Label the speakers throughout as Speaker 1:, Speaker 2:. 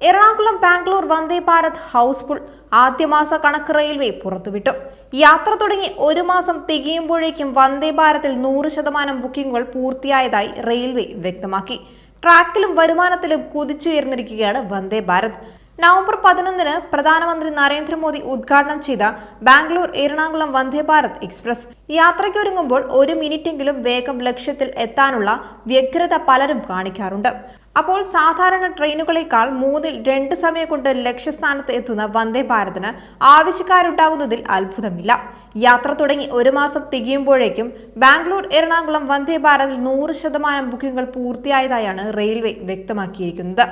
Speaker 1: Ernakulam Bangalore Vande Bharat house full ആദ്യമാസ കണക്ക് railway പുറത്തുവിട്ടു. യാത്ര തുടങ്ങി ഒരു മാസം തികയുമ്പോഴേക്കും വന്ദേ ഭാരതിൽ 100% ബുക്കിംഗുകൾ പൂർത്തിയായതായി റെയിൽവേ വ്യക്തമാക്കി. ട്രാക്കിലും വരുമാനത്തിലും കുതിച്ചുയർന്നിരിക്കുകയാണ് വന്ദേ ഭാരത്. നവംബർ 11-ന് പ്രധാനമന്ത്രി നരേന്ദ്രമോദി ഉദ്ഘാടനം ചെയ്ത ബാംഗ്ലൂർ എറണാകുളം വന്ദേ ഭാരത് എക്സ്പ്രസ് യാത്രയ്ക്കൊരുങ്ങുമ്പോൾ 1 മിനിറ്റെങ്കിലും വേഗം ലക്ഷ്യത്തിൽ എത്താനുള്ള വ്യഗ്രത പലരും കാണിക്കാറുണ്ട്. അപ്പോൾ സാധാരണ ട്രെയിനുകളേക്കാൾ 3-2 സമയം കൊണ്ട് ലക്ഷ്യസ്ഥാനത്ത് എത്തുന്ന വന്ദേ ഭാരതിന് ആവശ്യക്കാരുണ്ടാകുന്നതിൽ അത്ഭുതമില്ല. യാത്ര തുടങ്ങി ഒരു മാസം തികയുമ്പോഴേക്കും ബാംഗ്ലൂർ എറണാകുളം വന്ദേ ഭാരതിൽ 100% ബുക്കിംഗുകൾ പൂർത്തിയായതായാണ് റെയിൽവേ വ്യക്തമാക്കിയിരിക്കുന്നത്.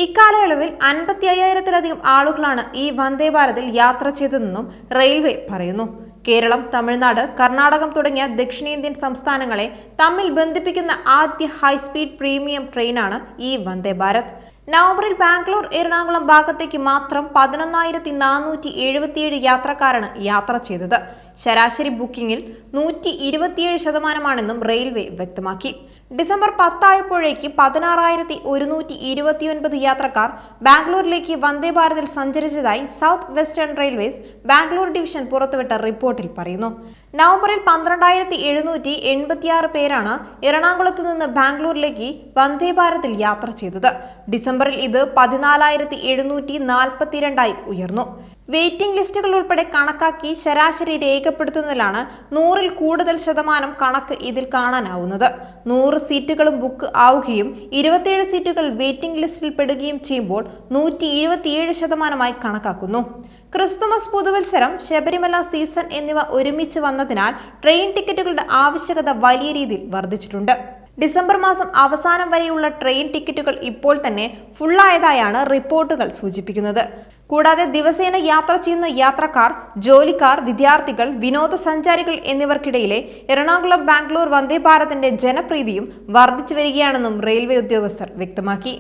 Speaker 1: ഇക്കാലയളവിൽ 55,000-ലധികം ആളുകളാണ് ഈ വന്ദേ ഭാരതിൽ യാത്ര ചെയ്തതെന്നും റെയിൽവേ പറയുന്നു. കേരളം, തമിഴ്നാട്, കർണാടകം തുടങ്ങിയ ദക്ഷിണേന്ത്യൻ സംസ്ഥാനങ്ങളെ തമ്മിൽ ബന്ധിപ്പിക്കുന്ന ആദ്യ ഹൈസ്പീഡ് പ്രീമിയം ട്രെയിനാണ് ഈ വന്ദേ ഭാരത്. നവംബറിൽ ബാംഗ്ലൂർ എറണാകുളം ഭാഗത്തേക്ക് മാത്രം 11,477 യാത്രക്കാരാണ് യാത്ര ചെയ്തത്. ശരാശരി ബുക്കിംഗിൽ 127%മാണെന്നും റെയിൽവേ വ്യക്തമാക്കി. ഡിസംബർ 10 ആയപ്പോഴേക്ക് 16,129 യാത്രക്കാർ ബാംഗ്ലൂരിലേക്ക് വന്ദേ ഭാരതിൽ സഞ്ചരിച്ചതായി south western railways Bangalore division പുറത്തുവിട്ട റിപ്പോർട്ടിൽ പറയുന്നു. നവംബറിൽ 12,786 പേരാണ് എറണാകുളത്തു നിന്ന് ബാംഗ്ലൂരിലേക്ക് വന്ദേ ഭാരതിൽ യാത്ര ചെയ്തത്. ഡിസംബറിൽ ഇത് 14,742 ഉയർന്നു. വെയിറ്റിംഗ് ലിസ്റ്റുകൾ ഉൾപ്പെടെ കണക്കാക്കി ശരാശരി രേഖപ്പെടുത്തുന്നതിലാണ് 100-ൽ കൂടുതൽ ശതമാനം കണക്ക് ഇതിൽ കാണാനാവുന്നത്. 100 സീറ്റുകളും ബുക്ക് ആവുകയും 27 സീറ്റുകൾ വെയിറ്റിംഗ് ലിസ്റ്റിൽ പെടുകയും ചെയ്യുമ്പോൾ 127%-മായി കണക്കാക്കുന്നു. ക്രിസ്തുമസ്, പുതുവത്സരം, ശബരിമല സീസൺ എന്നിവ ഒരുമിച്ച് വന്നതിനാൽ ട്രെയിൻ ടിക്കറ്റുകളുടെ ആവശ്യകത വലിയ രീതിയിൽ വർദ്ധിച്ചിട്ടുണ്ട്. ഡിസംബർ മാസം അവസാനം വരെയുള്ള ട്രെയിൻ ടിക്കറ്റുകൾ ഇപ്പോൾ തന്നെ ഫുള്ളായതായാണ് റിപ്പോർട്ടുകൾ സൂചിപ്പിക്കുന്നത്. കൂടാതെ ദിവസേന യാത്ര ചെയ്യുന്ന യാത്രക്കാർ, ജോലിക്കാർ, വിദ്യാർത്ഥികൾ, വിനോദസഞ്ചാരികൾ എന്നിവർക്കിടയിലെ എറണാകുളം ബാംഗ്ലൂർ വന്ദേ ഭാരതിന്റെ ജനപ്രീതിയും വർദ്ധിച്ചു വരികയാണെന്നും റെയിൽവേ ഉദ്യോഗസ്ഥർ വ്യക്തമാക്കി.